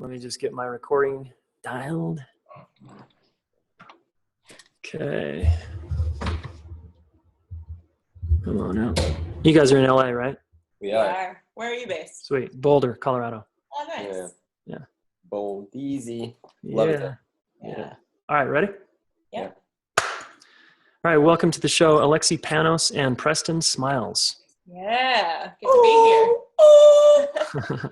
Let me just get my recording dialed. Okay. Come on out. You guys are in LA, right? We are. Where are you based? Sweet. Boulder, Colorado. Oh, nice. Yeah. Bold, easy. Love it. Yeah. All right, ready? Yeah. All right, welcome to the show, Alexi Panos and Preston Smiles. Yeah. Good to be here.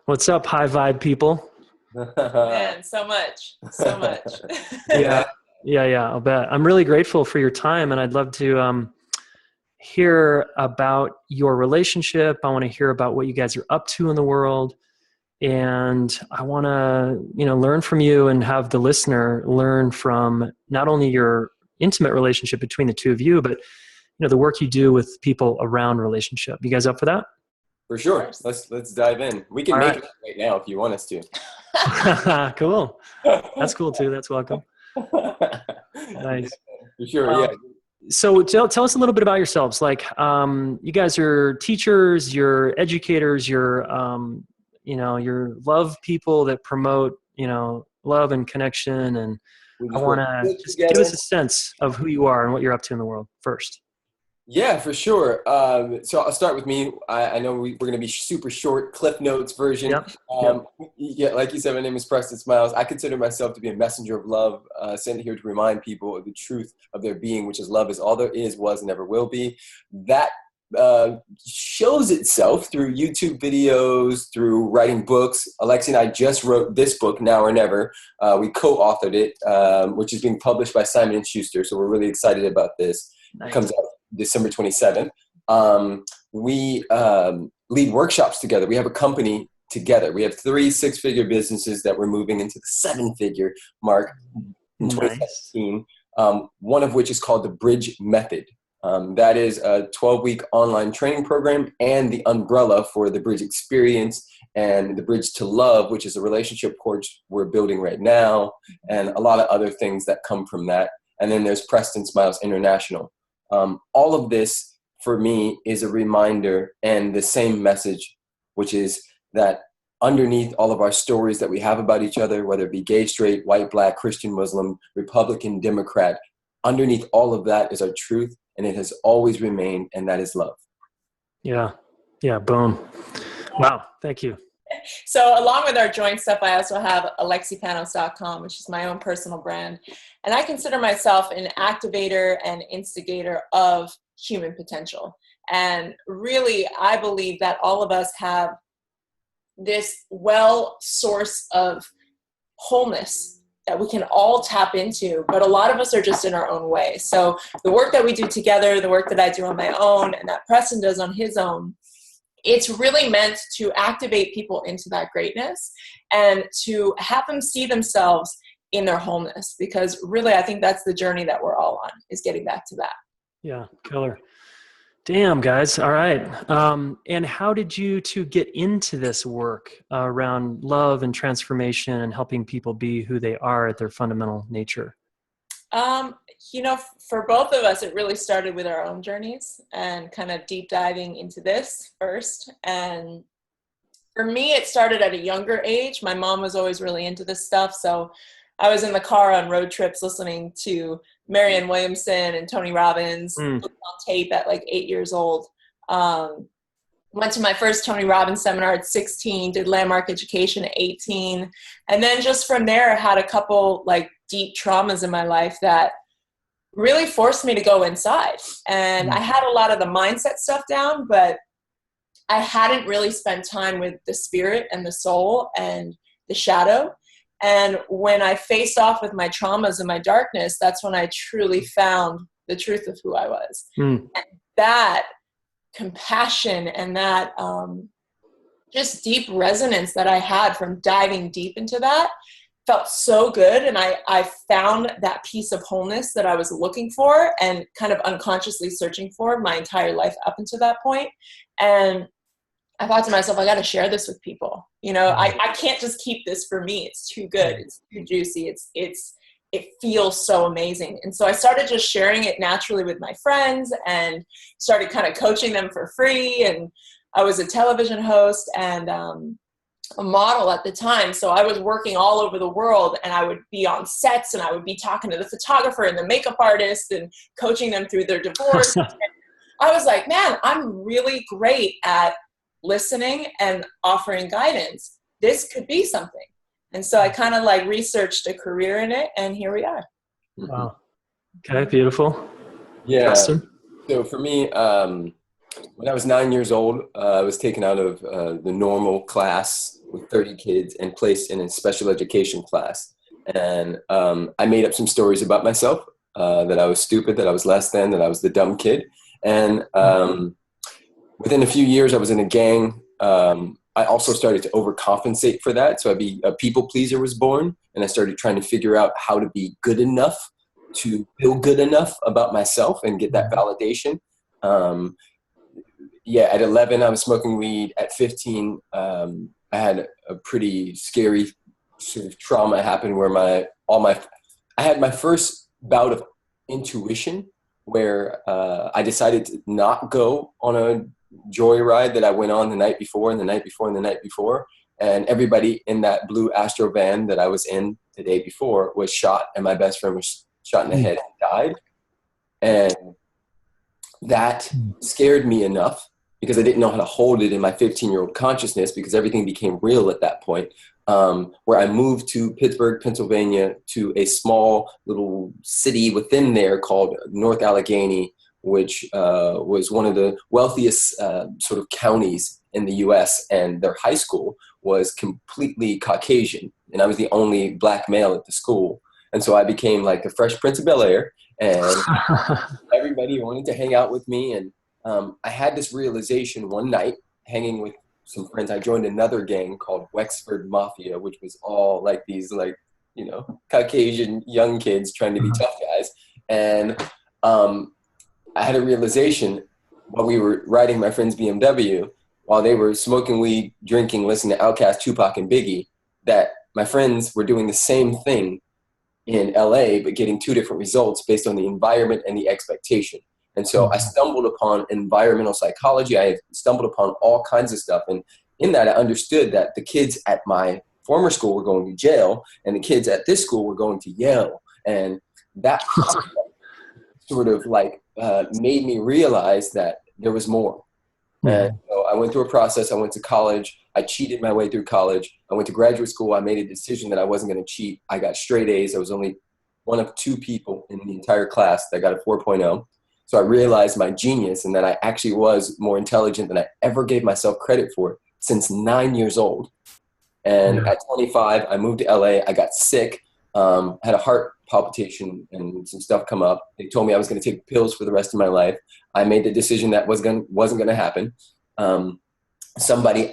What's up, high vibe people? Man, so much. So much. Yeah, I'll bet. I'm really grateful for your time, and I'd love to hear about your relationship. I want to hear about what you guys are up to in the world, and I want to, learn from you and have the listener learn from not only your intimate relationship between the two of you, but the work you do with people around relationship. You guys up for that? For sure. Let's dive in. We can make it right now if you want us to. Cool. That's cool too. That's welcome. Nice. For sure. Yeah. So tell us a little bit about yourselves. Like, you guys are teachers, you're educators, you're love people that promote, love and connection. And I want to just give us a sense of who you are and what you're up to in the world first. Yeah, for sure. So I'll start with me. I know we're going to be super short, Cliff Notes version. Yep. Yeah, like you said, my name is Preston Smiles. I consider myself to be a messenger of love, sent here to remind people of the truth of their being, which is love is all there is, was, and never will be. That shows itself through YouTube videos, through writing books. Alexi and I just wrote this book, Now or Never. We co-authored it, which is being published by Simon & Schuster. So we're really excited about this. Nice. It comes out December 27th. We lead workshops together. We have a company together. We have 3 6-figure businesses that we're moving into the 7-figure mark in 2017. One of which is called the Bridge Method. That is a 12-week online training program and the umbrella for the Bridge Experience and the Bridge to Love, which is a relationship course we're building right now, and a lot of other things that come from that. And then there's Preston Smiles International. All of this, for me, is a reminder and the same message, which is that underneath all of our stories that we have about each other, whether it be gay, straight, white, black, Christian, Muslim, Republican, Democrat, underneath all of that is our truth, and it has always remained, and that is love. Yeah, boom. Wow, thank you. So along with our joint stuff, I also have AlexiPanos.com, which is my own personal brand. And I consider myself an activator and instigator of human potential. And really, I believe that all of us have this source of wholeness that we can all tap into, but a lot of us are just in our own way. So the work that we do together, the work that I do on my own, and that Preston does on his own, it's really meant to activate people into that greatness and to have them see themselves in their wholeness, because really I think that's the journey that we're all on, is getting back to that. Yeah, killer. Damn, guys. All right. And how did you two get into this work around love and transformation and helping people be who they are at their fundamental nature? For both of us, it really started with our own journeys and kind of deep diving into this first. And for me, it started at a younger age. My mom was always really into this stuff. So I was in the car on road trips listening to Marianne Williamson and Tony Robbins on tape at like 8 years old. Went to my first Tony Robbins seminar at 16, did landmark education at 18. And then just from there, I had a couple like deep traumas in my life that really forced me to go inside. And I had a lot of the mindset stuff down, but I hadn't really spent time with the spirit and the soul and the shadow. And when I faced off with my traumas and my darkness, that's when I truly found the truth of who I was. And that compassion and that just deep resonance that I had from diving deep into that felt so good. And I found that piece of wholeness that I was looking for and kind of unconsciously searching for my entire life up until that point. And I thought to myself, I got to share this with people. I can't just keep this for me. It's too good. It's too juicy. It feels so amazing. And so I started just sharing it naturally with my friends and started kind of coaching them for free. And I was a television host, and a model at the time. So I was working all over the world, and I would be on sets, and I would be talking to the photographer and the makeup artist and coaching them through their divorce. I was like, man, I'm really great at listening and offering guidance. This could be something. And so I kind of like researched a career in it, and here we are. Wow. Okay, beautiful. Yeah. Preston? So for me, when I was 9 years old, I was taken out of the normal class with 30 kids and placed in a special education class. And I made up some stories about myself, that I was stupid, that I was less than, that I was the dumb kid. And within a few years, I was in a gang. I also started to overcompensate for that. So a people pleaser was born, and I started trying to figure out how to be good enough to feel good enough about myself and get that validation. At 11, I was smoking weed. At 15, I had a pretty scary sort of trauma happen where I had my first bout of intuition where I decided to not go on a joyride that I went on the night before and the night before and the night before. And everybody in that blue Astro van that I was in the day before was shot, and my best friend was shot in the head and died. And that scared me enough, because I didn't know how to hold it in my 15-year-old consciousness, because everything became real at that point, where I moved to Pittsburgh, Pennsylvania, to a small little city within there called North Allegheny, which was one of the wealthiest sort of counties in the U.S., and their high school was completely Caucasian, and I was the only black male at the school. And so I became like the Fresh Prince of Bel-Air, and everybody wanted to hang out with me. And I had this realization one night hanging with some friends. I joined another gang called Wexford Mafia, which was all like these Caucasian young kids trying to be tough guys. And I had a realization while we were riding my friend's BMW, while they were smoking weed, drinking, listening to Outkast, Tupac, and Biggie, that my friends were doing the same thing in LA, but getting two different results based on the environment and the expectation. And so I stumbled upon environmental psychology. I stumbled upon all kinds of stuff. And in that, I understood that the kids at my former school were going to jail, and the kids at this school were going to Yale. And that sort of made me realize that there was more. And so I went through a process. I went to college. I cheated my way through college. I went to graduate school. I made a decision that I wasn't going to cheat. I got straight A's. I was only one of two people in the entire class that got a 4.0. So I realized my genius, and that I actually was more intelligent than I ever gave myself credit for since 9 years old. And at 25, I moved to LA. I got sick, had a heart palpitation and some stuff come up. They told me I was going to take pills for the rest of my life. I made the decision that wasn't going to happen. Somebody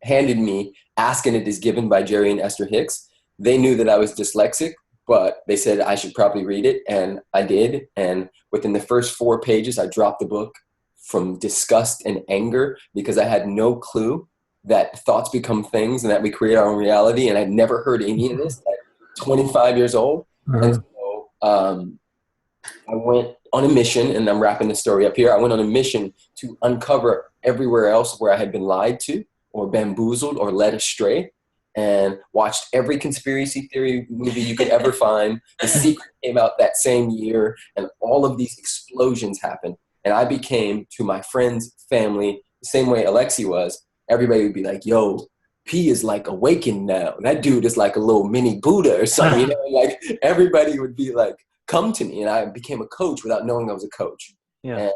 handed me Ask and It Is Given by Jerry and Esther Hicks. They knew that I was dyslexic, but they said I should probably read it, and I did. And within the first 4 pages, I dropped the book from disgust and anger, because I had no clue that thoughts become things and that we create our own reality. And I'd never heard any of this at 25 years old. And so I went on a mission, and I'm wrapping the story up here. I went on a mission to uncover everywhere else where I had been lied to or bamboozled or led astray, and watched every conspiracy theory movie you could ever find. The Secret came out that same year, and all of these explosions happened. And I became, to my friends, family, the same way Alexi was. Everybody would be like, yo, P is like awakened now. That dude is like a little mini Buddha or something. Like everybody would be like, come to me. And I became a coach without knowing I was a coach. Yeah. And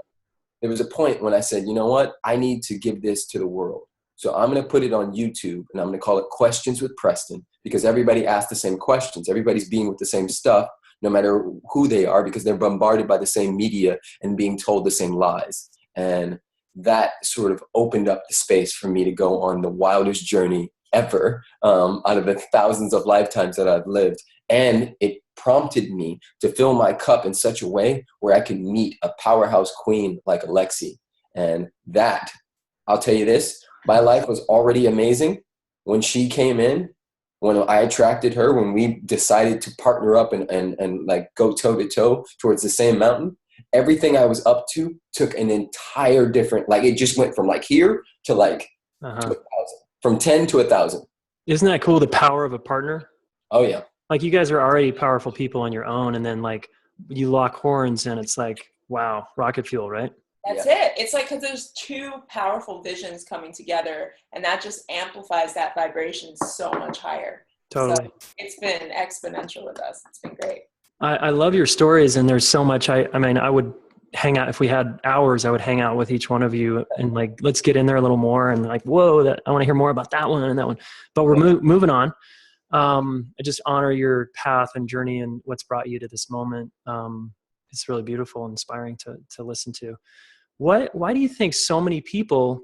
there was a point when I said, you know what? I need to give this to the world. So I'm going to put it on YouTube, and I'm going to call it Questions with Preston, because everybody asks the same questions. Everybody's being with the same stuff, no matter who they are, because they're bombarded by the same media and being told the same lies. And that sort of opened up the space for me to go on the wildest journey ever, out of the thousands of lifetimes that I've lived. And it prompted me to fill my cup in such a way where I could meet a powerhouse queen like Alexi. And that, I'll tell you this, my life was already amazing when she came in, when I attracted her, when we decided to partner up and like go toe to toe towards the same mountain. Everything I was up to took an entire different, like it just went from like here to like to 1,000. from 10 to 1,000. Isn't that cool? The power of a partner. Oh yeah. Like, you guys are already powerful people on your own, and then like you lock horns and it's like, wow, rocket fuel, right? That's it. It's like, because there's two powerful visions coming together, and that just amplifies that vibration so much higher. Totally. So it's been exponential with us. It's been great. I love your stories, and there's so much. I mean, I would hang out if we had hours. I would hang out with each one of you and like, let's get in there a little more, and like, whoa, that I want to hear more about that one and that one. But we're moving on. I just honor your path and journey and what's brought you to this moment. It's really beautiful and inspiring to listen to. Why do you think so many people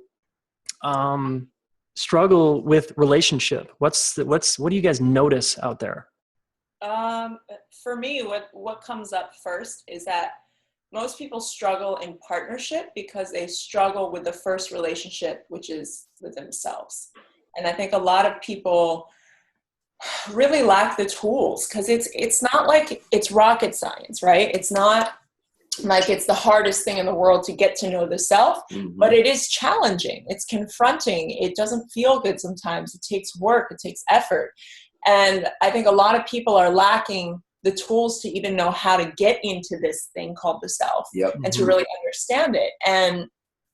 struggle with relationship? What do you guys notice out there? For me, what comes up first is that most people struggle in partnership because they struggle with the first relationship, which is with themselves. And I think a lot of people really lack the tools, because it's not like it's rocket science, right? It's not like it's the hardest thing in the world to get to know the self, but it is challenging. It's confronting. It doesn't feel good sometimes. It takes work. It takes effort. And I think a lot of people are lacking the tools to even know how to get into this thing called the self and to really understand it. And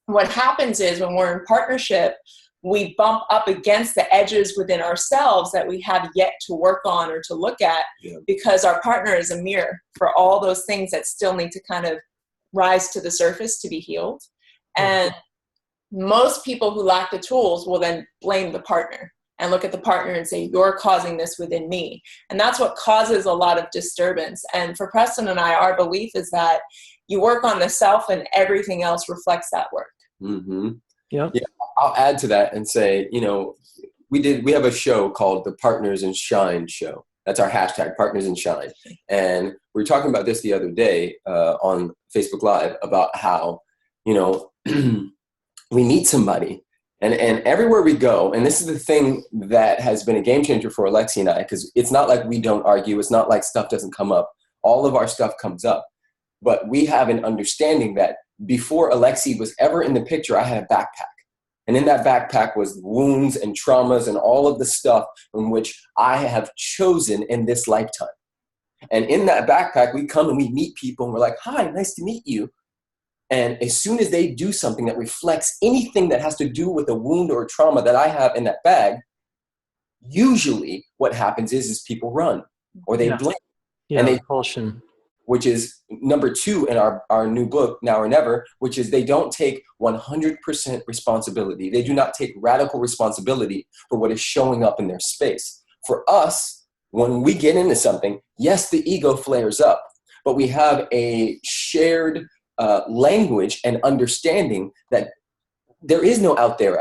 what happens is, when we're in partnership, we bump up against the edges within ourselves that we have yet to work on or to look at, because our partner is a mirror for all those things that still need to kind of rise to the surface to be healed. And most people who lack the tools will then blame the partner and look at the partner and say, you're causing this within me. And that's what causes a lot of disturbance. And for Preston and I, our belief is that you work on the self and everything else reflects that work. Yeah. I'll add to that and say, we have a show called the Partners in Shine show. That's our hashtag, Partners in Shine. And we were talking about this the other day on Facebook Live about how, we meet somebody and everywhere we go, and this is the thing that has been a game changer for Alexi and I, because it's not like we don't argue. It's not like stuff doesn't come up. All of our stuff comes up. But we have an understanding that before Alexi was ever in the picture, I had a backpack. And in that backpack was wounds and traumas and all of the stuff in which I have chosen in this lifetime. And in that backpack, we come and we meet people and we're like, hi, nice to meet you. And as soon as they do something that reflects anything that has to do with a wound or a trauma that I have in that bag, usually what happens is people run or they blame. And they repulsion. Which is number 2 in our new book, Now or Never, which is they don't take 100% responsibility. They do not take radical responsibility for what is showing up in their space. For us, when we get into something, yes, the ego flares up, but we have a shared language and understanding that there is no out there,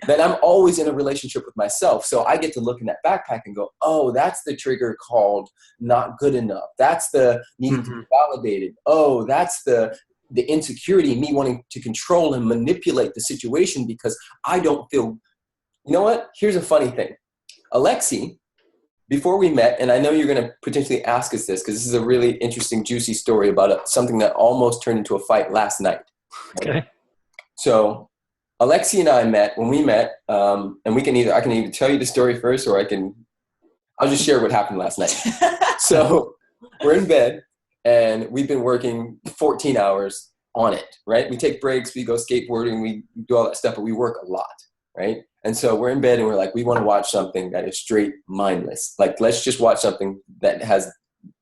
that I'm always in a relationship with myself. So I get to look in that backpack and go, oh, that's the trigger called not good enough. That's the need to be validated. Oh, that's the insecurity, me wanting to control and manipulate the situation because I don't feel, you know what? Here's a funny thing. Alexi, before we met, and I know you're going to potentially ask us this because this is a really interesting, juicy story about something that almost turned into a fight last night. Okay. So Alexi and I met, when we met, and I can either tell you the story first or I'll just share what happened last night. So we're in bed and we've been working 14 hours on it, right? We take breaks, we go skateboarding, we do all that stuff, but we work a lot, right? And so we're in bed and we're like, we want to watch something that is straight mindless. Like, let's just watch something that has,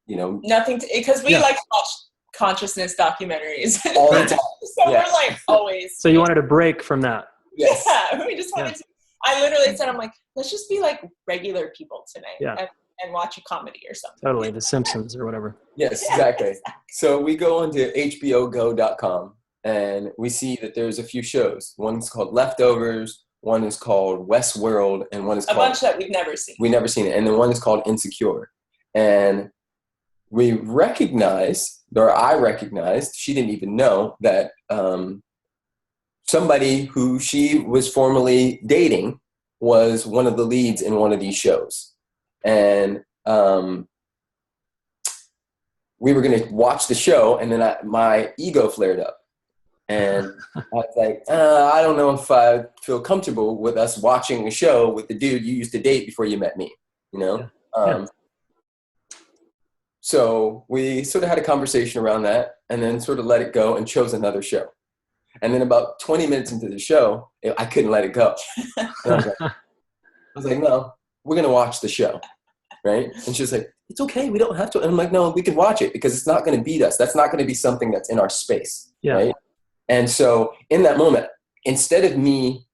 nothing to, because we like to watch consciousness documentaries all the time. So we're like always. So you wanted a break from that? Yes. Yeah, we just wanted to. I literally said, I'm like, let's just be like regular people tonight and watch a comedy or something. Totally, The Simpsons or whatever. Yes, exactly. So we go onto HBOGo.com and we see that there's a few shows. One's called Leftovers, one is called Westworld, and one is called... A bunch that we've never seen. We've never seen it. And then one is called Insecure. And we recognized, or I recognized, she didn't even know, that somebody who she was formerly dating was one of the leads in one of these shows. And we were going to watch the show, and then my ego flared up. And I was like, I don't know if I feel comfortable with us watching a show with the dude you used to date before you met me, you know? Yeah. So we sort of had a conversation around that and then sort of let it go and chose another show. And then about 20 minutes into the show, I couldn't let it go. And I was like, no, we're going to watch the show, right? And she was like, it's okay, we don't have to. And I'm like, no, we can watch it because it's not going to beat us. That's not going to be something that's in our space, right? And so in that moment, instead of me,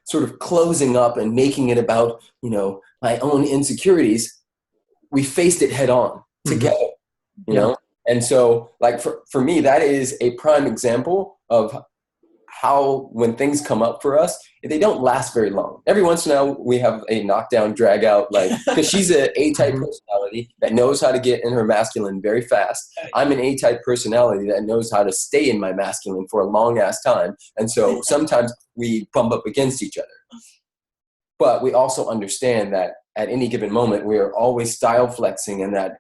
sort of closing up and making it about, my own insecurities, we faced it head on together, you know? And so like for me, that is a prime example of how when things come up for us, they don't last very long. Every once in a while we have a knockdown, drag out, like, because she's an A-type personality that knows how to get in her masculine very fast. I'm an A-type personality that knows how to stay in my masculine for a long ass time. And so sometimes we bump up against each other. But we also understand that at any given moment, we are always style flexing, and that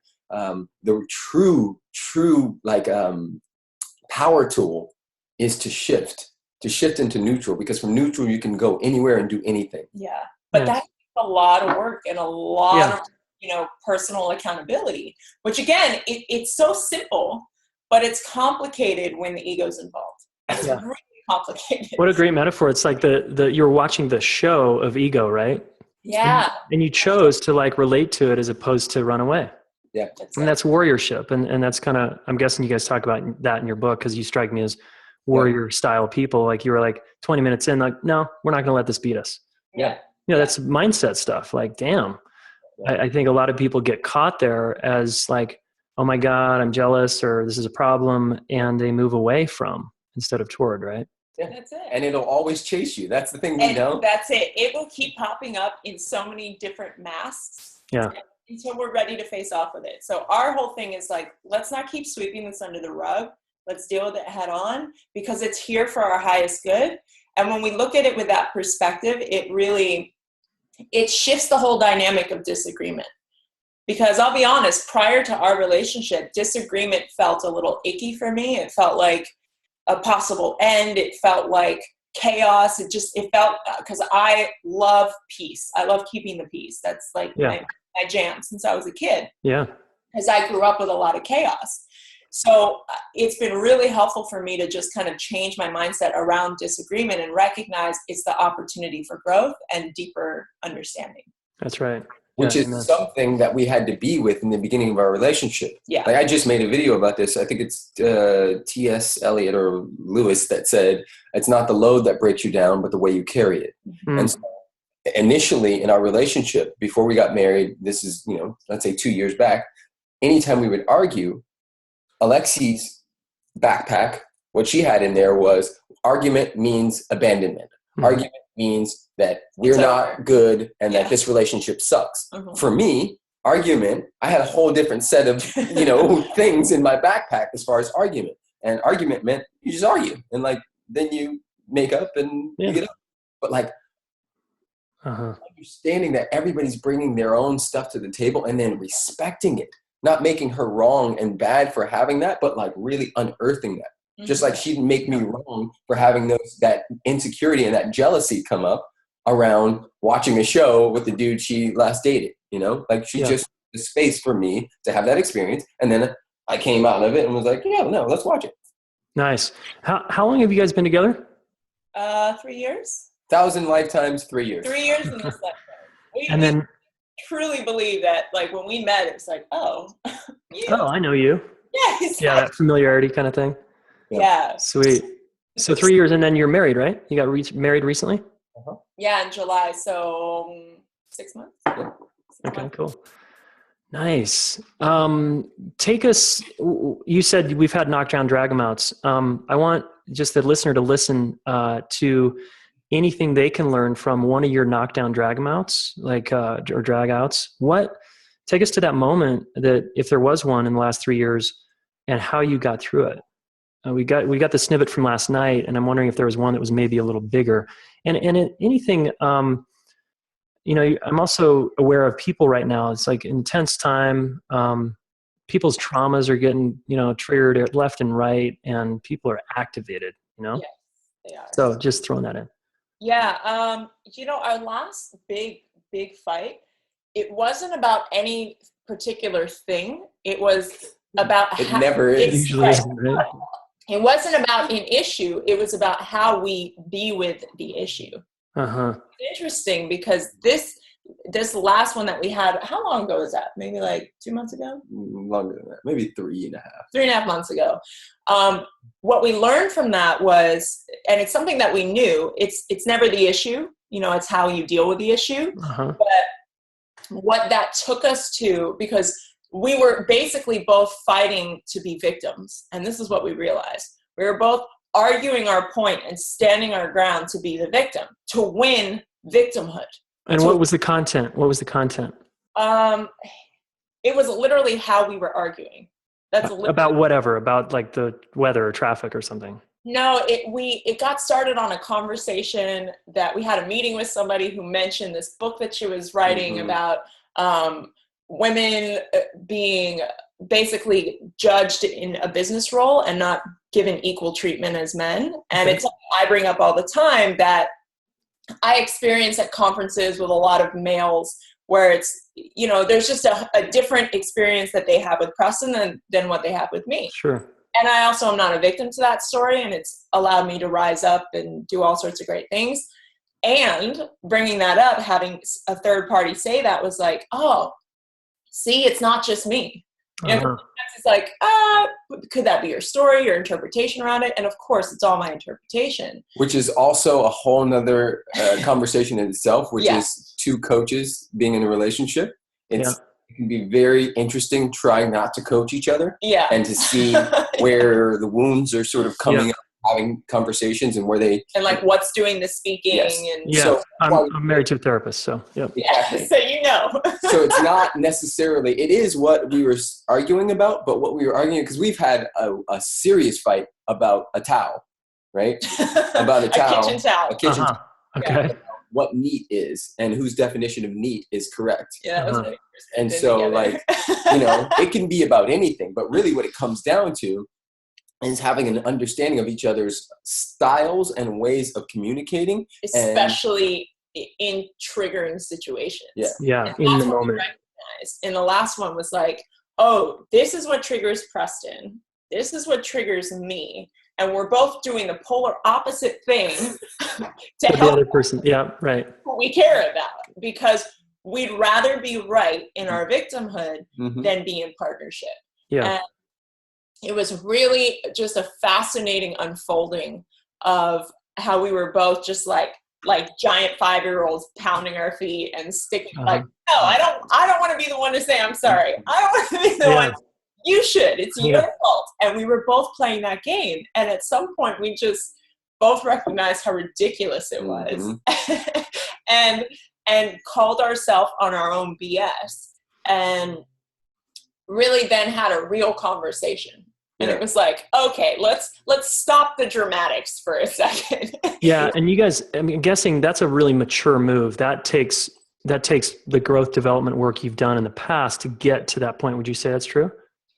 the true power tool is to shift into neutral, because from neutral, you can go anywhere and do anything. Yeah. But that's a lot of work and a lot of, personal accountability, which again, it's so simple, but it's complicated when the ego's involved. It's really complicated. What a great metaphor. It's like you're watching the show of ego, right? Yeah. And you chose to like relate to it as opposed to run away. Yeah. And that's warriorship. And that's kind of, I'm guessing you guys talk about that in your book, because you strike me as warrior style people. Like you were like 20 minutes in, like, no, we're not going to let this beat us. Yeah. That's mindset stuff. Like, damn. I think a lot of people get caught there as like, oh my God, I'm jealous, or this is a problem. And they move away from instead of toward, right? Yeah. That's it. And it'll always chase you. That's the thing we know. That's it. It will keep popping up in so many different masks. Yeah. Until we're ready to face off with it. So our whole thing is like, let's not keep sweeping this under the rug. Let's deal with it head on, because it's here for our highest good. And when we look at it with that perspective, it shifts the whole dynamic of disagreement. Because I'll be honest, prior to our relationship, disagreement felt a little icky for me. It felt like a possible end. It felt like chaos. It felt, because I love peace. I love keeping the peace. That's like my jam since I was a kid. Yeah. Because I grew up with a lot of chaos. So it's been really helpful for me to just kind of change my mindset around disagreement and recognize it's the opportunity for growth and deeper understanding. That's right. Which is something that we had to be with in the beginning of our relationship. Yeah. Like I just made a video about this. I think it's T.S. Eliot or Lewis that said, it's not the load that breaks you down, but the way you carry it. Mm-hmm. And so initially in our relationship, before we got married, this is, let's say 2 years back, anytime we would argue, Alexi's backpack, what she had in there was argument means abandonment. Mm-hmm. Argument means that we're not good and that this relationship sucks. Mm-hmm. For me, argument, I had a whole different set of, things in my backpack as far as argument. And argument meant you just argue. And then you make up and you get up. But understanding that everybody's bringing their own stuff to the table and then respecting it. Not making her wrong and bad for having that, but really unearthing that. Mm-hmm. Just like she didn't make me wrong for having that insecurity and that jealousy come up around watching a show with the dude she last dated, She just the space for me to have that experience. And then I came out of it and was like, let's watch it. Nice. How long have you guys been together? 3 years. 1,000 lifetimes, 3 years. 3 years in this lifetime. We truly believe that when we met, it's like, oh, I know you. Yeah, that familiarity kind of thing. Yeah. Sweet. So 3 years, and then you're married, right? You got married recently? Uh-huh. Yeah, in July. So 6 months. Yeah. Okay, cool. Nice. Take us, you said we've had knockdown drag 'em outs. I want just the listener to listen to anything they can learn from one of your knockdown drag 'em outs, or drag outs. Take us to that moment that, if there was one in the last 3 years, and how you got through it. We got the snippet from last night, and I'm wondering if there was one that was maybe a little bigger. And anything, I'm also aware of people right now. It's like intense time. people's traumas are getting, triggered left and right, and people are activated, Yes, they are. So just throwing that in. Yeah. Our last big fight, it wasn't about any particular thing. It was about It never is. Usually isn't, right? It wasn't about an issue. It was about how we be with the issue. Uh-huh. It's interesting because this last one that we had, how long ago was that? Maybe like 2 months ago? Longer than that. Maybe 3.5. 3.5 months ago. What we learned from that was, and it's something that we knew, it's never the issue. It's how you deal with the issue. Uh-huh. But what that took us to, because we were basically both fighting to be victims. And this is what we realized. We were both arguing our point and standing our ground to be the victim, to win victimhood. And what was the content? It was literally how we were arguing. About whatever, about like the weather or traffic or something. No, it got started on a conversation that we had a meeting with somebody who mentioned this book that she was writing about women being basically judged in a business role and not given equal treatment as men. And it's something I bring up all the time that I experience at conferences with a lot of males where it's, there's just a different experience that they have with Preston than what they have with me. Sure. And I also am not a victim to that story, and it's allowed me to rise up and do all sorts of great things. And bringing that up, having a third party say that was like, oh, see, it's not just me. It's like, could that be your story, your interpretation around it? And of course, it's all my interpretation. Which is also a whole nother conversation in itself, which is two coaches being in a relationship. It can be very interesting trying not to coach each other and to see where the wounds are sort of coming up, having conversations and where they... And like what's doing the speaking. Yes. And so, I'm married to a therapist, so Exactly. So So it's not necessarily... It is what we were arguing about, but what we were arguing... Because we've had a serious fight about a towel, right? About a towel. A kitchen towel. A kitchen towel. Okay. What neat is and whose definition of neat is correct. Yeah, that was very and so together. It can be about anything, but really what it comes down to is having an understanding of each other's styles and ways of communicating. Especially in triggering situations. Yeah, in the moment. And the last one was like, oh, this is what triggers Preston. This is what triggers me. And we're both doing the polar opposite thing to help the other person. Yeah, right. Who we care about, because we'd rather be right in our victimhood than be in partnership. Yeah. And it was really just a fascinating unfolding of how we were both just like giant 5-year-olds pounding our feet and sticking like, no, I don't want to be the one to say I'm sorry. I don't want to be the one. You should. It's your fault. And we were both playing that game. And at some point, we just both recognized how ridiculous it was and called ourselves on our own BS and really then had a real conversation. And it was like, okay, let's stop the dramatics for a second. Yeah. And you guys, I'm guessing that's a really mature move. That takes the growth development work you've done in the past to get to that point. Would you say that's true?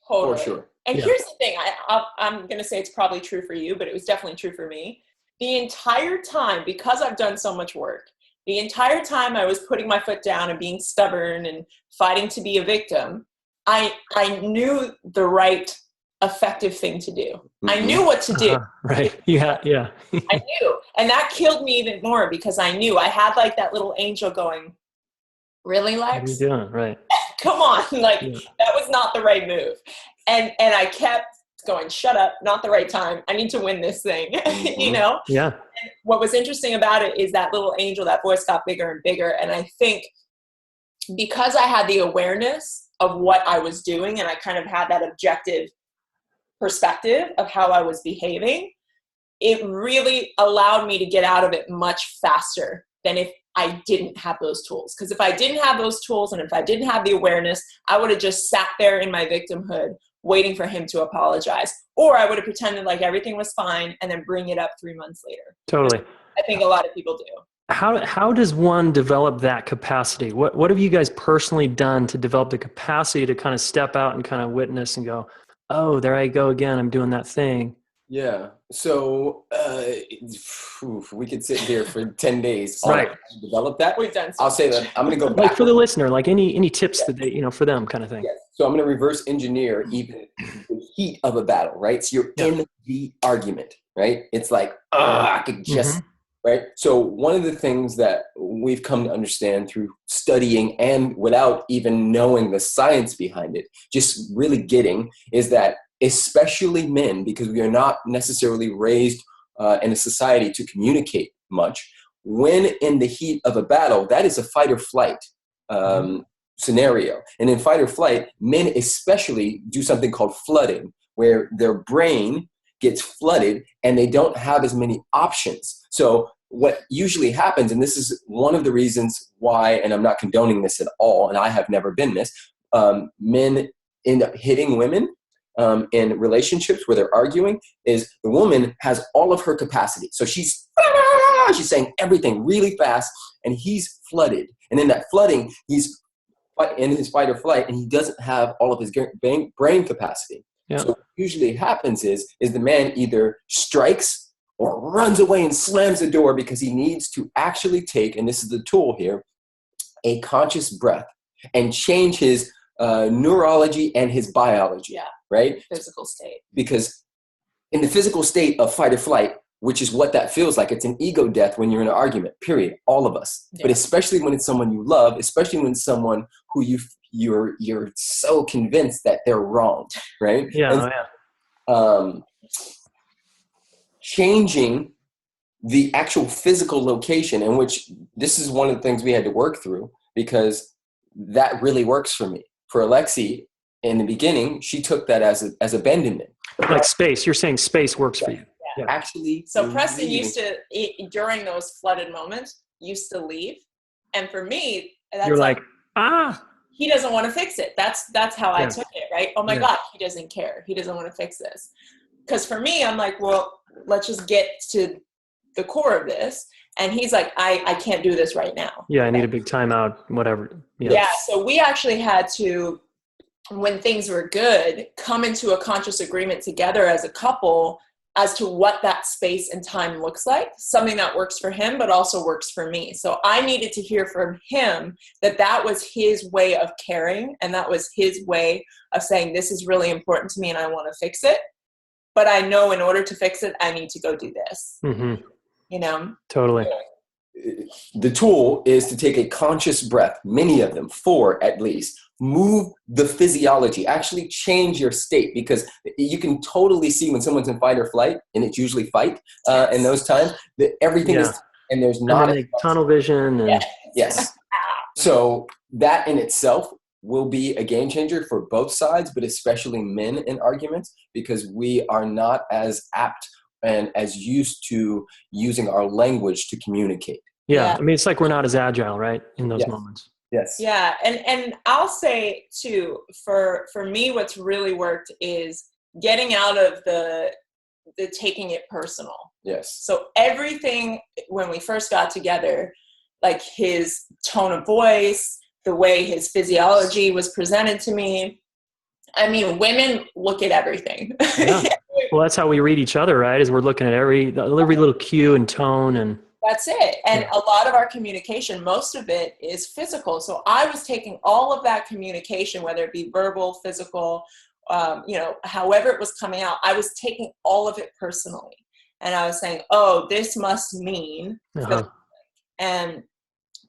Totally. For sure. And here's the thing. I'm going to say it's probably true for you, but it was definitely true for me. The entire time, because I've done so much work, the entire time I was putting my foot down and being stubborn and fighting to be a victim, I knew the right effective thing to do. I knew what to do. Right. Yeah. I knew. And that killed me even more because I knew I had like that little angel going, really, Lex? What are you doing? Right. Come on. That was not the right move. And I kept going, shut up, not the right time. I need to win this thing, Yeah. And what was interesting about it is that little angel, that voice got bigger and bigger. And I think because I had the awareness of what I was doing and I kind of had that objective perspective of how I was behaving, it really allowed me to get out of it much faster than if I didn't have those tools. Because if I didn't have those tools and if I didn't have the awareness, I would have just sat there in my victimhood waiting for him to apologize. Or I would have pretended like everything was fine and then bring it up 3 months later. Totally. I think a lot of people do. how does one develop that capacity? What have you guys personally done to develop the capacity to kind of step out and kind of witness and go, oh, there I go again, I'm doing that thing? Yeah. So we could sit here for 10 days on Right. how to develop that. We've done. I'll say that I'm going to go Like back for the listener, like any tips that they, for them kind of thing. Yes. So I'm going to reverse engineer even the heat of a battle, right? So you're in the argument, right? It's like, I could just, right? So one of the things that we've come to understand through studying and without even knowing the science behind it, just really getting, is that especially men, because we are not necessarily raised in a society to communicate much, when in the heat of a battle, that is a fight or flight scenario. And in fight or flight, men especially do something called flooding, where their brain gets flooded and they don't have as many options. So what usually happens, and this is one of the reasons why, and I'm not condoning this at all, and I have never been this, men end up hitting women in relationships where they're arguing, is the woman has all of her capacity. So she's saying everything really fast, and he's flooded. And in that flooding, he's in his fight or flight, and he doesn't have all of his brain capacity. Yeah. So what usually happens is the man either strikes or runs away and slams the door because he needs to actually take, and this is the tool here, a conscious breath and change his neurology and his biology, right? Physical state. Because in the physical state of fight or flight, which is what that feels like, it's an ego death when you're in an argument, period, all of us. But especially when it's someone you love, especially when it's someone who you're so convinced that they're wrong, right? Changing the actual physical location, in which this is one of the things we had to work through, because that really works for me. For Alexi, in the beginning, she took that as abandonment. Like space. You're saying space works for you. Yeah. Actually, so Preston used to, during those flooded moments, used to leave. And for me, that's you're like, he doesn't want to fix it. That's how I took it, right? Oh my God, he doesn't care. He doesn't want to fix this. Because for me, I'm like, well, let's just get to the core of this. And he's like, I can't do this right now. Yeah, I need a big timeout, whatever. Yeah, so we actually had to, when things were good, come into a conscious agreement together as a couple as to what that space and time looks like, something that works for him, but also works for me. So I needed to hear from him that was his way of caring, and that was his way of saying, this is really important to me and I want to fix it. But I know in order to fix it, I need to go do this. You know? Totally. The tool is to take a conscious breath, many of them, 4 at least. Move the physiology, actually change your state, because you can totally see when someone's in fight or flight, and it's usually fight in those times, that everything is, and there's not like tunnel vision. And yes. So that in itself will be a game changer for both sides, but especially men in arguments, because we are not as apt and as used to using our language to communicate. I mean, it's like we're not as agile, right, in those moments. Yes. Yeah, and I'll say too, for me, what's really worked is getting out of the taking it personal. Yes. So everything, when we first got together, like his tone of voice, the way his physiology was presented to me. I mean, women look at everything. Yeah. Well, that's how we read each other, right? Is we're looking at every little cue and tone, and that's it. And a lot of our communication, most of it is physical. So I was taking all of that communication, whether it be verbal, physical, however it was coming out, I was taking all of it personally. And I was saying, oh, this must mean. And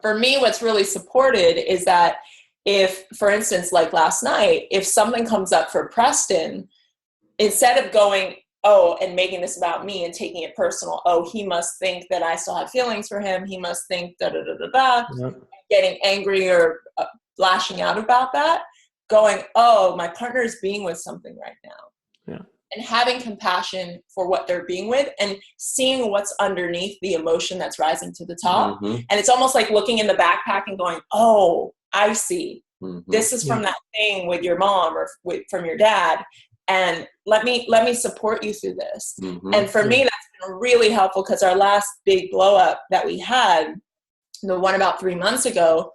for me, what's really supported is that if, for instance, like last night, if something comes up for Preston, instead of going, oh, and making this about me and taking it personal, oh, he must think that I still have feelings for him, he must think getting angry or lashing out about that, going, oh, my partner is being with something right now. And having compassion for what they're being with and seeing what's underneath the emotion that's rising to the top. And it's almost like looking in the backpack and going, oh, I see. This is from that thing with your mom or from your dad. And let me support you through this. And for me, that's been really helpful, because our last big blow up that we had, The one about 3 months ago,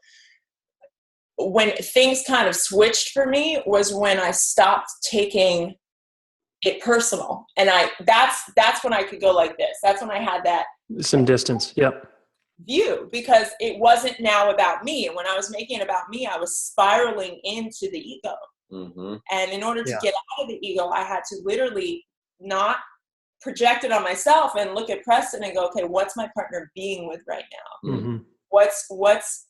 when things kind of switched for me, was when I stopped taking it personal. And that's when I could go like this. That's when I had that some distance. Yep. View, because it wasn't now about me. And when I was making it about me, I was spiraling into the ego. Mm-hmm. And in order to get out of the ego, I had to literally not project it on myself and look at Preston and go, okay, what's my partner being with right now? Mm-hmm. What's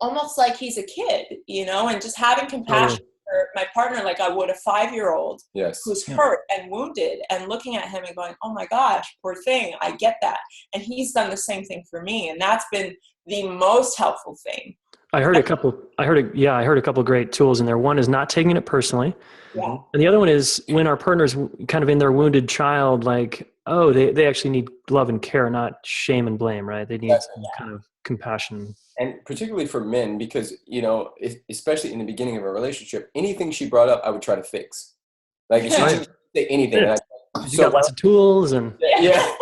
almost like he's a kid, and just having compassion for my partner like I would a 5-year-old who's hurt and wounded, and looking at him and going, oh my gosh, poor thing, I get that. And he's done the same thing for me. And that's been the most helpful thing. I heard a couple great tools in there. One is not taking it personally. Yeah. And the other one is when our partner's kind of in their wounded child, like, oh, they actually need love and care, not shame and blame, right? They need some kind of compassion. And particularly for men, because, especially in the beginning of a relationship, anything she brought up, I would try to fix. Like, if she didn't say anything. Yeah. You got lots of tools and... Yeah.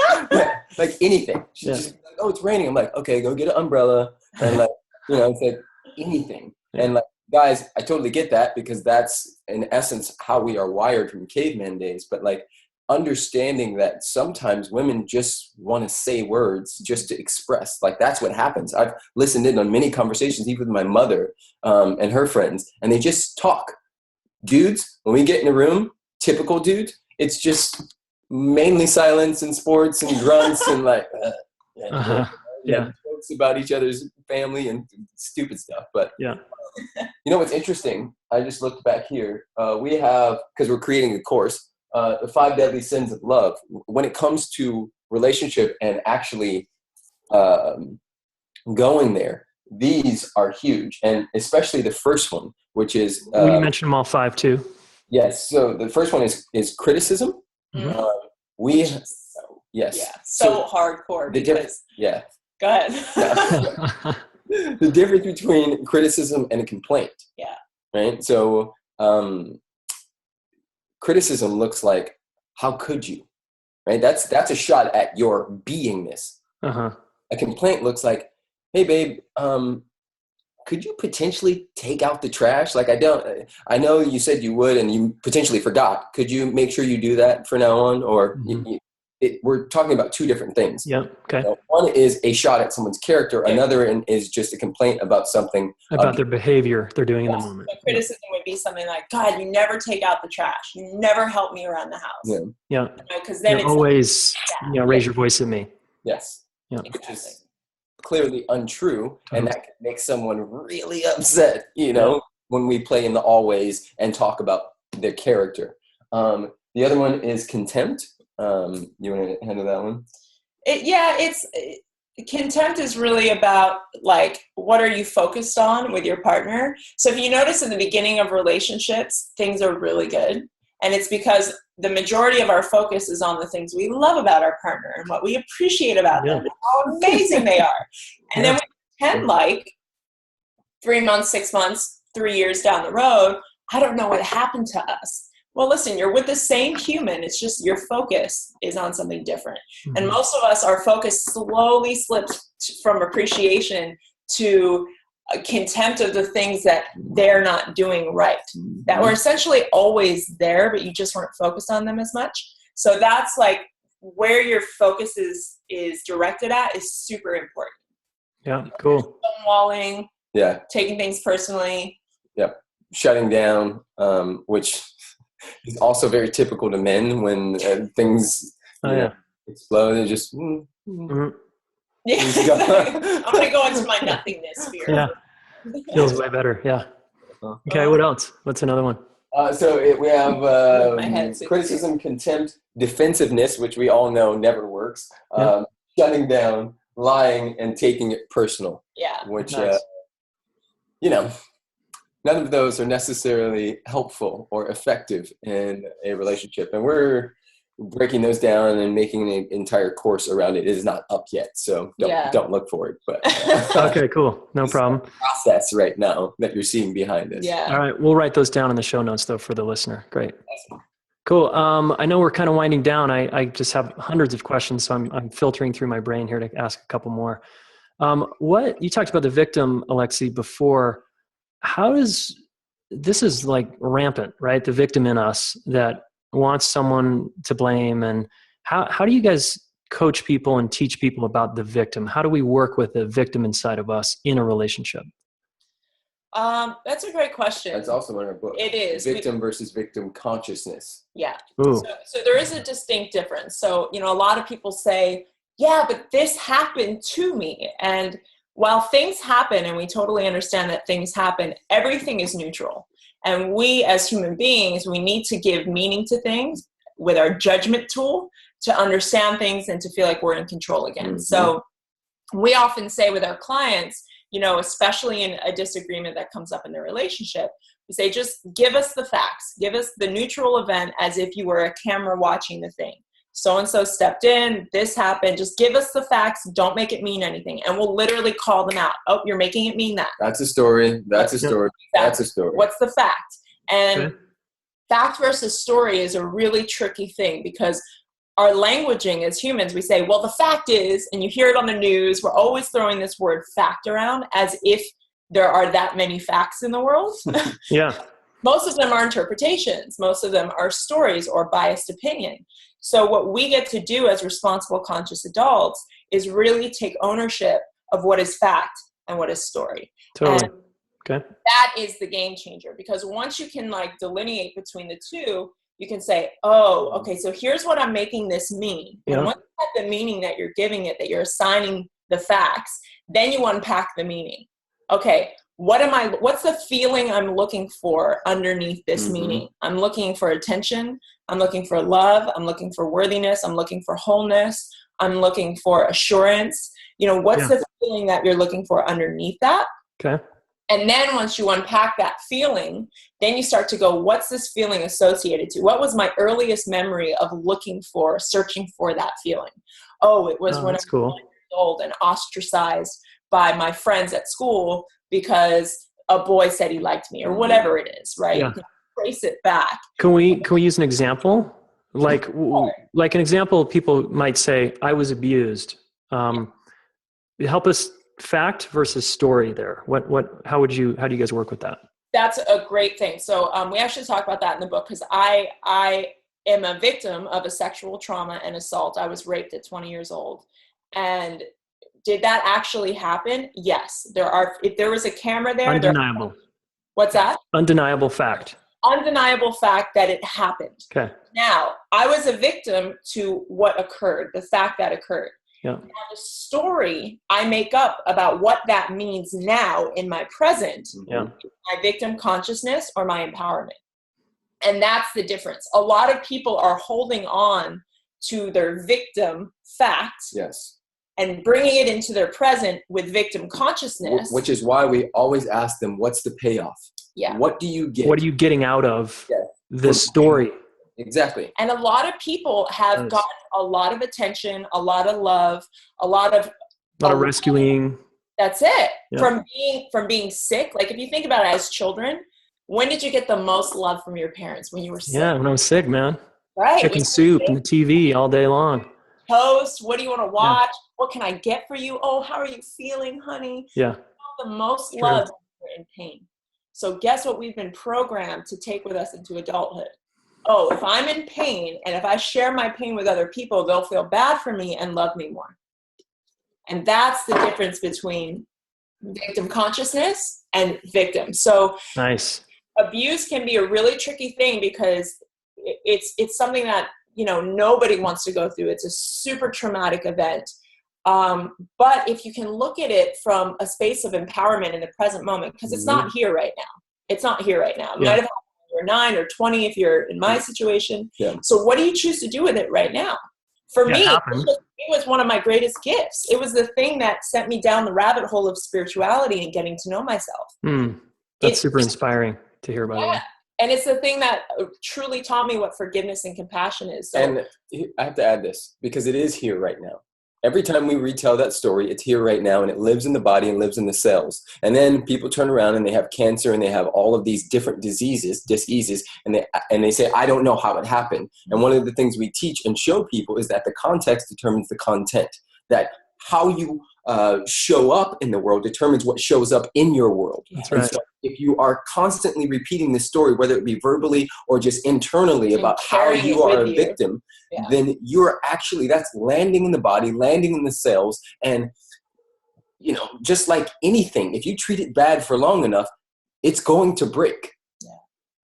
Like anything. She's just like, oh, it's raining. I'm like, okay, go get an umbrella. And like, it's like anything. Yeah. And like, guys, I totally get that, because that's in essence how we are wired from caveman days. But like, understanding that sometimes women just want to say words just to express, like that's what happens. I've listened in on many conversations, even with my mother and her friends, and they just talk. Dudes, when we get in a room, typical dude, it's just mainly silence and sports and grunts and like jokes about each other's family and stupid stuff. But what's interesting, I just looked back here, we have, because we're creating the course, the 5 deadly sins of love. When it comes to relationship and actually going there, these are huge. And especially the first one, which is... Will you mention them all 5 too? Yes. So the first one is criticism. Mm-hmm. So hardcore. Go ahead. The difference between criticism and a complaint. Yeah. Right. So criticism looks like, how could you? Right. That's a shot at your beingness. Uh-huh. A complaint looks like, hey babe, could you potentially take out the trash? Like, I know you said you would, and you potentially forgot. Could you make sure you do that for now on? Or we're talking about 2 different things. Yeah. Okay. One is a shot at someone's character. Another is just a complaint about something. About their behavior they're doing in the moment. So criticism would be something like, God, you never take out the trash. You never help me around the house. Yeah. Because then it's always, raise your voice at me. Yes. Yeah. Which is clearly untrue, and that can make someone really upset, when we play in the always and talk about their character. The other one is contempt. You want to handle that one? Contempt is really about like, what are you focused on with your partner? So if you notice in the beginning of relationships, things are really good. And it's because the majority of our focus is on the things we love about our partner and what we appreciate about them and how amazing they are. And then we pretend like 3 months, 6 months, 3 years down the road, I don't know what happened to us. Well, listen, you're with the same human. It's just your focus is on something different. Mm-hmm. And most of us, our focus slowly slips from appreciation to contempt of the things that they're not doing right, that were essentially always there, but you just weren't focused on them as much. So that's like where your focus is directed at is super important. Yeah, cool. Stonewalling, taking things personally. Yep. Shutting down, which is also very typical to men when things explode and just... Yeah. I'm going to go into my nothingness here. Yeah. Feels way better. Yeah. Okay. What else? What's another one? We have criticism, contempt, defensive,ness, which we all know never works. Shutting down, lying, and taking it personal. Yeah. Which, none of those are necessarily helpful or effective in a relationship. And we're breaking those down and making an entire course around it. It is not up yet, so don't look for it. But okay, cool, no problem. Process right now that you're seeing behind it. Yeah. All right, we'll write those down in the show notes though for the listener. Great. Cool. I know we're kind of winding down. I just have hundreds of questions, so I'm filtering through my brain here to ask a couple more. What you talked about the victim, Alexi, before. This is like rampant, right? The victim in us that wants someone to blame. And how do you guys coach people and teach people about the victim? How do we work with the victim inside of us in a relationship? That's a great question. That's also in our book. It is. Victim versus victim consciousness. Yeah. Ooh. So there is a distinct difference. So, a lot of people say, yeah, but this happened to me. And while things happen, and we totally understand that things happen, everything is neutral. And we as human beings, we need to give meaning to things with our judgment tool to understand things and to feel like we're in control again. Mm-hmm. So we often say with our clients, especially in a disagreement that comes up in the relationship, we say, just give us the facts, give us the neutral event as if you were a camera watching the thing. So-and-so stepped in, this happened, just give us the facts, don't make it mean anything. And we'll literally call them out. Oh, you're making it mean that. That's a story. That's a story. Exactly. That's a story. What's the fact? And fact versus story is a really tricky thing because our languaging as humans, we say, well, the fact is, and you hear it on the news, we're always throwing this word fact around as if there are that many facts in the world. Yeah. Most of them are interpretations. Most of them are stories or biased opinion. So what we get to do as responsible, conscious adults is really take ownership of what is fact and what is story. Totally. And okay. That is the game changer, because once you can delineate between the two, you can say, oh, okay, so here's what I'm making this mean. Yeah. And once you have the meaning that you're giving it, that you're assigning the facts, then you unpack the meaning. Okay, what's the feeling I'm looking for underneath this meaning? I'm looking for attention. I'm looking for love. I'm looking for worthiness. I'm looking for wholeness. I'm looking for assurance. What's the feeling that you're looking for underneath that? Okay. And then once you unpack that feeling, then you start to go, what's this feeling associated to? What was my earliest memory of searching for that feeling? Oh, it was when I was 9 years old and ostracized by my friends at school because a boy said he liked me, or whatever it is, right? Yeah. You can trace it back. Can we use an example? Like an example, people might say, I was abused. Help us fact versus story there. How do you guys work with that? That's a great thing. So we actually talk about that in the book, because I am a victim of a sexual trauma and assault. I was raped at 20 years old. And did that actually happen? Yes. If there was a camera there. Undeniable. What's that? Undeniable fact. Undeniable fact that it happened. Okay. Now, I was a victim to what occurred, the fact that occurred. Yeah. Now, the story I make up about what that means now in my present, my victim consciousness or my empowerment. And that's the difference. A lot of people are holding on to their victim fact. Yes. And bringing it into their present with victim consciousness. Which is why we always ask them, what's the payoff? Yeah. What do you get? What are you getting out of this story? Exactly. And a lot of people have gotten a lot of attention, a lot of love, a lot of rescuing. That's it. Yeah. From being sick. Like if you think about it as children, when did you get the most love from your parents? When you were sick. Yeah, when I was sick, man. Right. Chicken soup and the TV all day long. Toast. What do you want to watch? Yeah. What can I get for you? Oh, how are you feeling, honey? Yeah. The most love in pain. So guess what we've been programmed to take with us into adulthood? Oh, if I'm in pain and if I share my pain with other people, they'll feel bad for me and love me more. And that's the difference between victim consciousness and victim. So nice. Abuse can be a really tricky thing because it's something that, nobody wants to go through. It's a super traumatic event. But if you can look at it from a space of empowerment in the present moment, because it's not here right now. It's not here right now. It might have happened when you were 9 or 20 if you're in my situation. Yeah. So what do you choose to do with it right now? For me, it was one of my greatest gifts. It was the thing that sent me down the rabbit hole of spirituality and getting to know myself. That's super inspiring to hear about. Yeah. And it's the thing that truly taught me what forgiveness and compassion is. So, and I have to add this because it is here right now. Every time we retell that story, it's here right now and it lives in the body and lives in the cells. And then people turn around and they have cancer and they have all of these different diseases, and they say, I don't know how it happened. And one of the things we teach and show people is that the context determines the content. That how you show up in the world determines what shows up in your world. That's And right. so if you are constantly repeating this story, whether it be verbally or just internally about how carrying you it are with a you. victim, then you're actually, that's landing in the body, landing in the cells. And, you know, just like anything, if you treat it bad for long enough, it's going to break.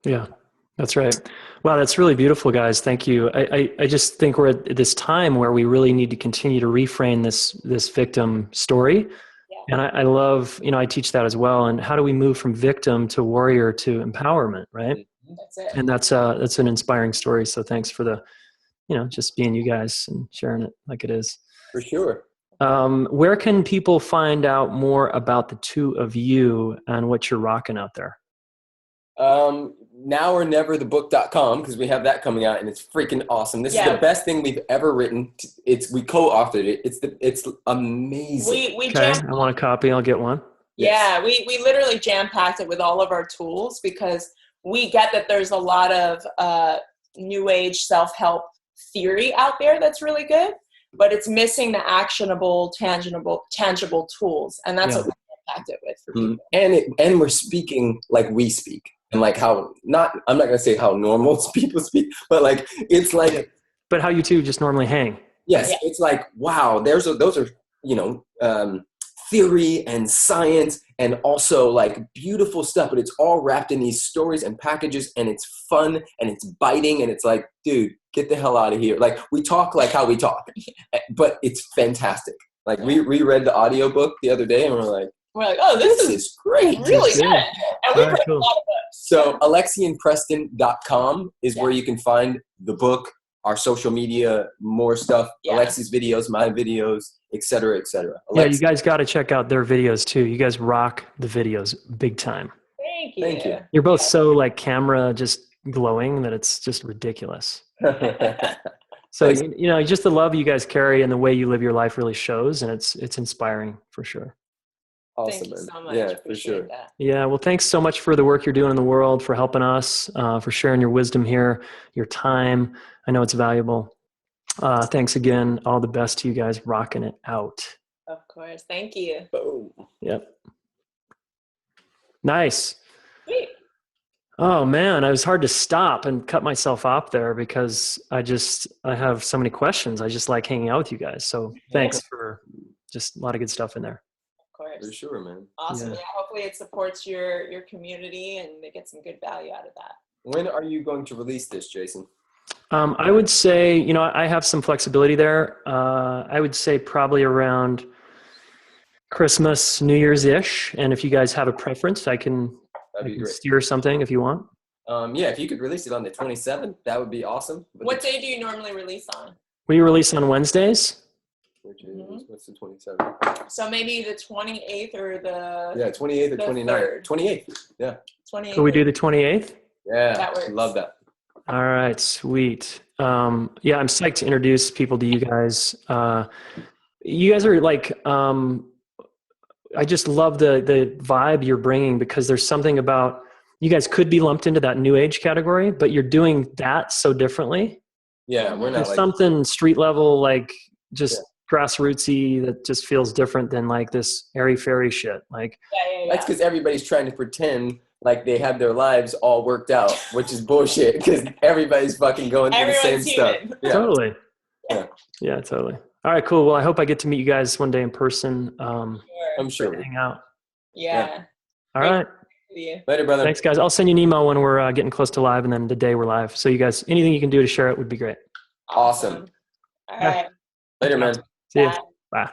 Yeah, that's right. Wow, that's really beautiful, guys. Thank you. I just think we're at this time where we really need to continue to reframe this victim story. Yeah. And I love, you know, I teach that as well. And how do we move from victim to warrior to empowerment, right? That's it. And that's an inspiring story. So thanks for the, you know, just being you guys and sharing it like it is. For sure. Where can people find out more about the two of you and what you're rocking out there? Now or never thebook.com, because we have that coming out and it's freaking awesome. This is the best thing we've ever written. We co-authored it. It's amazing. We Okay, I want a copy. I'll get one. Yeah, we literally jam-packed it with all of our tools because we get that there's a lot of new age self-help theory out there that's really good, but it's missing the actionable, tangible tools. And that's what we jam-packed it with for people. And we're speaking like we speak. And like how, I'm not going to say how normal people speak, but like, it's like. But how you two just normally hang. Yes, it's like, wow, those are, you know, theory and science and also like beautiful stuff, but it's all wrapped in these stories and packages and it's fun and it's biting and it's like, dude, get the hell out of here. Like we talk like how we talk, but it's fantastic. Like we reread the audiobook the other day and we're like, oh, this is great. Really good. And we read a lot of books. So AlexiandPreston.com is where you can find the book, our social media, more stuff, Alexi's videos, my videos, et cetera, et cetera. Yeah, you guys got to check out their videos too. You guys rock the videos big time. Thank you. Thank you. You're both so like camera just glowing that it's just ridiculous. So, you know, just the love you guys carry and the way you live your life really shows, and it's inspiring for sure. Awesome, Thank you man. so much. Yeah, Appreciate for sure. That. Yeah, well, thanks so much for the work you're doing in the world, for helping us, for sharing your wisdom here, your time. I know it's valuable. Thanks again. All the best to you guys rocking it out. Of course. Thank you. Boom. Yep. Nice. Sweet. Oh man, it was hard to stop and cut myself off there because I have so many questions. I just like hanging out with you guys. So thanks for just a lot of good stuff in there. For sure, man. Awesome. Yeah. Hopefully it supports your community and they get some good value out of that. When are you going to release this, Jayson? I would say, you know, I have some flexibility there. I would say probably around Christmas, New Year's-ish. And if you guys have a preference, I can steer something if you want. Yeah, if you could release it on the 27th, that would be awesome. But what day do you normally release on? We release on Wednesdays. What's the 27th? So maybe the 28th or the... Yeah, 28th or 29th. 28th, yeah. 28th. Could we do the 28th? Yeah, that works. Love that. All right, sweet. Yeah, I'm psyched to introduce people to you guys. You guys are like, I just love the vibe you're bringing because there's something about, you guys could be lumped into that new age category, but you're doing that so differently. Yeah, we're not there's like... something street level, like just grassrootsy that just feels different than like this airy-fairy shit. Like, That's because everybody's trying to pretend like they have their lives all worked out, which is bullshit because everybody's fucking going through the same stuff. Yeah. Totally. Yeah, totally. All right, cool. Well, I hope I get to meet you guys one day in person. I'm sure. Hang out. Yeah. All right. Later, brother. Thanks, guys. I'll send you an email when we're getting close to live and then the day we're live. So you guys, anything you can do to share it would be great. Awesome. All right. Later, man. See you. Bye.